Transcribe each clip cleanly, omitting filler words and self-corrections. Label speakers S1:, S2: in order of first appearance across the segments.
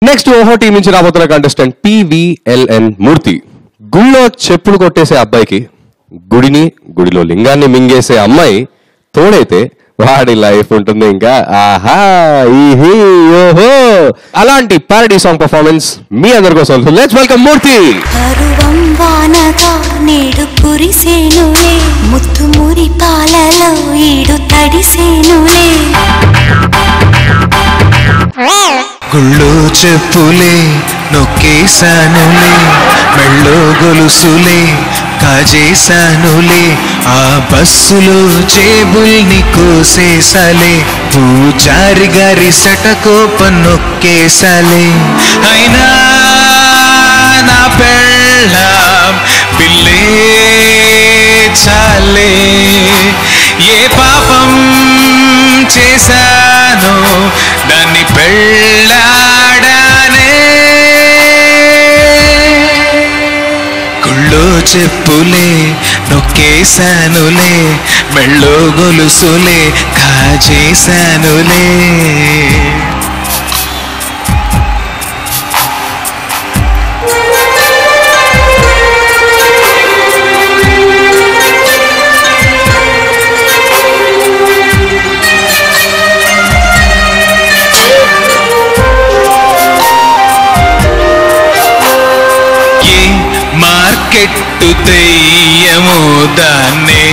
S1: Next ఓహో team నుంచి రాబోతున్న కంటెస్టెంట్ PVLN మూర్తి. గుళ్ళో చెప్పులు కొట్టేసే అబ్బాయికి గుడిలో లింగాన్ని మింగేసే అమ్మాయి తోడైతే వాడి లైఫ్ ఉంటుంది ఇంకా ఆహా ఈహీ ఓహో. అలాంటి పారడీ సాంగ్ పర్ఫార్మెన్స్ మీ అందరి కోసం. లెట్స్ వెల్కమ్ మూర్తి.
S2: నేడు కురిసేనులే ముత్తు మురి పాలలో ఈడు తడిసేనులే.
S3: గుళ్ళో చెప్పులే నొక్కేసానులే మెళ్ళో గొలుసులే కాజేసానులే ఆ బస్సులో జేబుల్ని కోసేసాలే పూజారి గారి సటకోపం నొక్కేసాలే. అయినా నా పెళ్ళాం పిల్లే చాలే ఏ పాపం చేశానో దాన్ని పెళ్ళాడానే. గుళ్ళో చెప్పులే నొక్కేసానులే మెళ్ళో గొలుసులే కాజేసానులే. మార్కెట్టు తెయ్యమో దాన్నే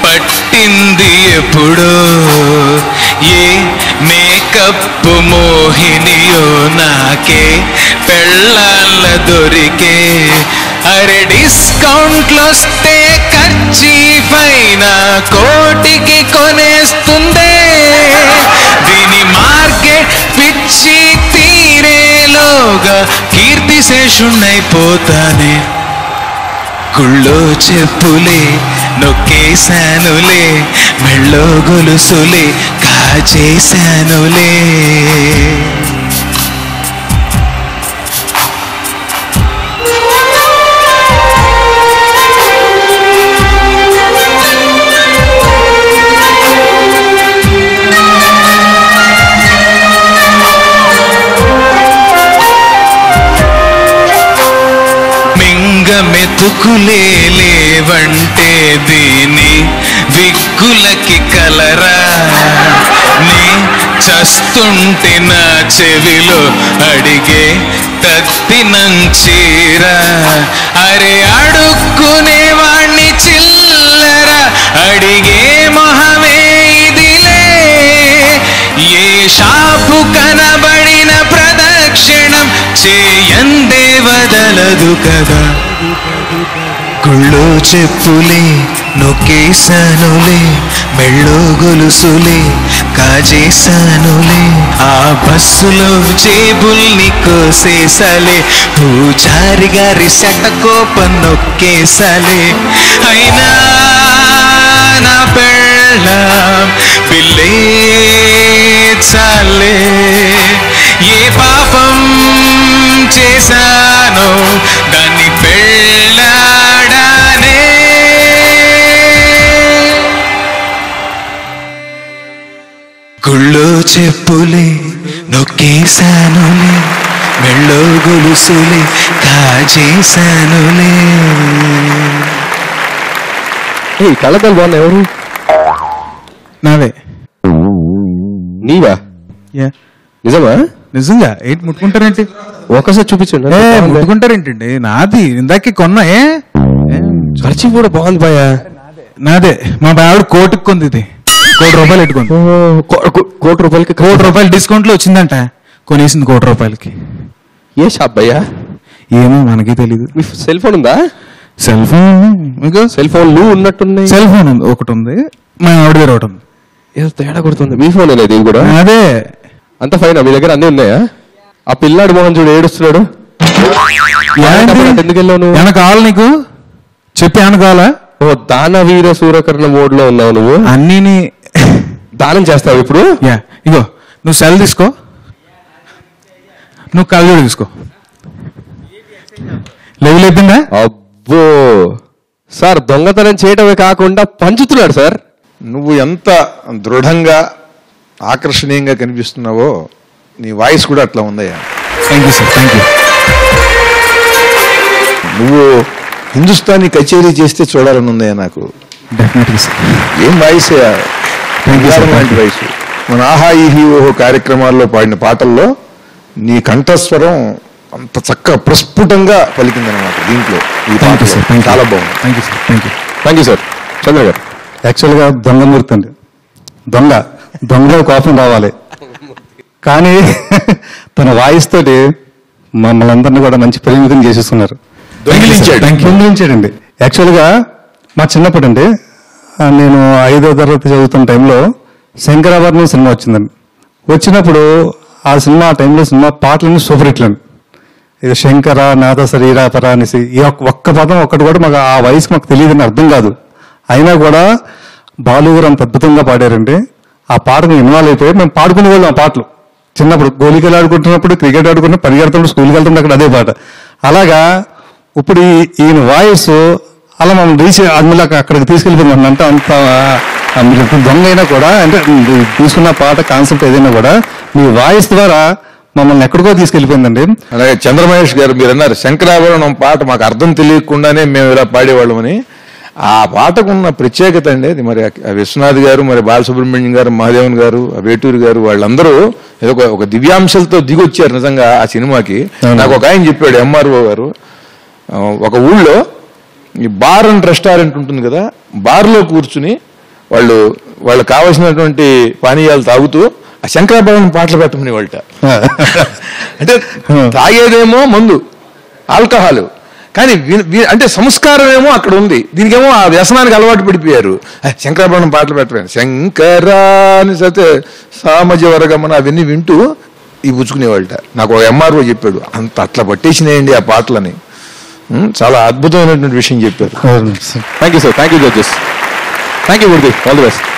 S3: పట్టింది ఎప్పుడో ఏ మేకప్ మోహినియో నాకే పెళ్ళాళ్ళ దొరికే. అరే డిస్కౌంట్లొస్తే ఖర్చీఫైన కోటికి కొనేస్తుందే దీని మార్కెట్ పిచ్చి తీరేలోగా కీర్తి శేషుణ్ణైపోతానే. గుళ్ళో చెప్పులే నొక్కేసానులే మెళ్ళో గొలుసులే కాజేసానులే. మెతుకులే లేవంటే దీని విగ్గులకి కలరా నే చస్తుంటే నా చెవిలో అడిగే తత్తినంచీరా. అరే అడుక్కునేవాణ్ణి చిల్లర అడిగే మొహమే ఇదిలే ఏ షాపు కనబడిన ప్రదక్షిణం చేయందే వదలదు కదా. గుళ్ళో చెప్పులే నొక్కేసానులే మెళ్ళో గొలుసులే కాజేసానులే ఆ బస్సులో జేబుల్ని కోసేసాలే పూజారి గారి సటకోపం నొక్కేసాలే. అయినా నా పెళ్ళాం పిల్లే చాలే ఏ పాపం చేశానో దాన్ని పెళ్ళాడానే. గుళ్ళో చెప్పులే నొక్కేసానులే మెళ్ళో గొలుసులే కాజేసానులే.
S1: కళ్ళతలు బాగున్నా ఎవరు?
S4: నావే.
S1: నీవా? నిజమా?
S4: నిజంగా ఏంటి ముట్టుకుంటారేంటి?
S1: ఒకసారి చూపించండి.
S4: ముట్టుకుంటారేంటండి? నాది ఇందాకే కొన్నా.
S1: ఖర్చు కూడా బాగుంది భయ్యా.
S4: నాదే. మా ఆవిడ కోటికి కొంది. ఇది ₹1,00,00,000 పెట్టుకుంది. ₹1,00,00,000 డిస్కౌంట్ లో వచ్చిందంట. కొనేసింది ₹1,00,00,000.
S1: ఏ షాప్ భయ్యా?
S4: ఏమో మనకి తెలీదు.
S1: మీ సెల్ ఫోన్ ఉందా?
S4: సెల్ ఫోన్
S1: సెల్ ఫోన్లు ఉన్నట్టున్నాయి.
S4: సెల్ ఫోన్ ఉంది, ఒకటి ఉంది. మా ఆవిడ దగ్గర ఒకటి ఉంది.
S1: ఏదో తేడా కొడుతుంది. మీ ఫోన్ అనేది కూడా
S4: అదే.
S1: అంత ఫైన్. మీ దగ్గర అన్ని ఉన్నాయా? ఆ పిల్లాడు మోహన్ చూడు ఏడుస్తున్నాడు. ఎందుకు వెళ్ళావు?
S4: ఏమన్నా కావాలి నీకు? చెప్పి ఏమన్నా కావాలా?
S1: ఓ దానవీర సూరకర్ణ మోడ్ లో ఉన్నావు నువ్వు.
S4: అన్ని
S1: దానం చేస్తావు ఇప్పుడు?
S4: ఇగో నువ్వు సెల్ తీసుకో, నువ్వు కళ్ళజోడు తీసుకో. లెవెల్ అయిపోయిందా?
S1: అబ్బో సార్, దొంగతనం చేయటమే కాకుండా పంచుతున్నాడు సార్.
S5: నువ్వు ఎంత దృఢంగా ఆకర్షణీయంగా కనిపిస్తున్నావో నీ వాయిస్ కూడా అట్లా ఉందయ్యా.
S4: Thank you sir, thank you.
S5: నువ్వు హిందుస్థానీ కచేరీ చేస్తే చూడాలని ఉందయ్యా నాకు.
S4: Definitely sir.
S5: ఏం వాయిస్ లాంటి వాయిస్. మన ఆహా ఈహి ఓహో కార్యక్రమాల్లో పాడిన పాటల్లో నీ కంఠస్వరం అంత చక్కగా ప్రస్ఫుటంగా పలికిందనమాట దీంట్లో. ఈ
S4: థ్యాంక్ యూ
S5: పాట
S4: సార్, థ్యాంక్ యూ.
S5: చాలా బాగుంది.
S4: Thank you sir, thank you.
S1: Thank you sir. Chandra గారు.
S6: యాక్చువల్గా దొంగమూర్తి అండి. దొంగ కోపం రావాలి, కానీ తన వాయిస్ తోటి మమ్మల్ని అందరినీ కూడా మంచి పరిమితం చేసేస్తున్నారు. దొంగిలించాడండి. యాక్చువల్గా మా చిన్నప్పుడు అండి, నేను 5వ తరగతి చదువుతున్న టైంలో శంకరాభరణం సినిమా వచ్చిందండి. వచ్చినప్పుడు ఆ టైంలో సినిమా పాటలన్నీ సూపర్ హిట్లు అండి. ఇది శంకర నాథ శరీరాపర అనేసి ఈ ఒక్క పదం ఒక్కటి కూడా మాకు ఆ వయసు మాకు తెలియదని అర్థం కాదు. అయినా కూడా బాలు గారు అంత అద్భుతంగా పాడారండి. ఆ పాటను ఇన్వాల్వ్ అయిపోయి మేము పాడుకునే వాళ్ళం ఆ పాటలు. చిన్నప్పుడు గోళీకలు ఆడుకుంటున్నప్పుడు, క్రికెట్ ఆడుకుంటున్నప్పుడు, పరిగెడుతున్నప్పుడు, స్కూల్కి వెళ్తున్నప్పుడు అక్కడ అదే పాట. అలాగా ఇప్పుడు ఈయన వాయిస్ అలా మమ్మల్ని రీచ్ అందులో అక్కడికి తీసుకెళ్ళిపోయింది. అంటే అంత మీరు దొంగ అయినా కూడా, అంటే తీసుకున్న పాట కాన్సెప్ట్ ఏదైనా కూడా మీ వాయిస్ ద్వారా మమ్మల్ని ఎక్కడికో తీసుకెళ్ళిపోయిందండి.
S5: అలాగే చంద్రమహేష్ గారు మీరు అన్నారు శంకరాభరణం పాట మాకు అర్థం తెలియకుండానే మేము ఇలా పాడేవాళ్ళమని. ఆ పాటకున్న ప్రత్యేకత అండి అది. మరి విశ్వనాథ్ గారు, మరి బాలసుబ్రహ్మణ్యం గారు, మహాదేవన్ గారు, వేటూరు గారు వాళ్ళందరూ ఏదో ఒక దివ్యాంశలతో దిగొచ్చారు నిజంగా ఆ సినిమాకి. నాకు ఒక ఆయన చెప్పాడు, ఎంఆర్ఓ గారు, ఒక ఊళ్ళో ఈ బార్ అండ్ రెస్టారెంట్ ఉంటుంది కదా, బార్లో కూర్చుని వాళ్ళు కావాల్సినటువంటి పానీయాలు తాగుతూ ఆ శంకరాభరణం పాటలు పెట్టమని వాళ్ళ. అంటే తాగేదేమో మందు, ఆల్కహాల్, కానీ అంటే సంస్కారం ఏమో అక్కడ ఉంది. దీనికేమో ఆ వ్యసనానికి అలవాటు పడిపోయారు. శంకరాభరణం పాటలు పెట్టలేదు, శంకరాని సతే సామజ వరగమన అవన్నీ వింటూ ఇవి పుచ్చుకునేవాళ్ళ. నాకు ఒక ఎంఆర్ఓ చెప్పాడు, అంత అట్లా పట్టేసినాయండి ఆ పాటలని. చాలా అద్భుతమైనటువంటి విషయం చెప్పారు.
S1: Thank you sir. Thank you judges. Thank you Murthy. All the best.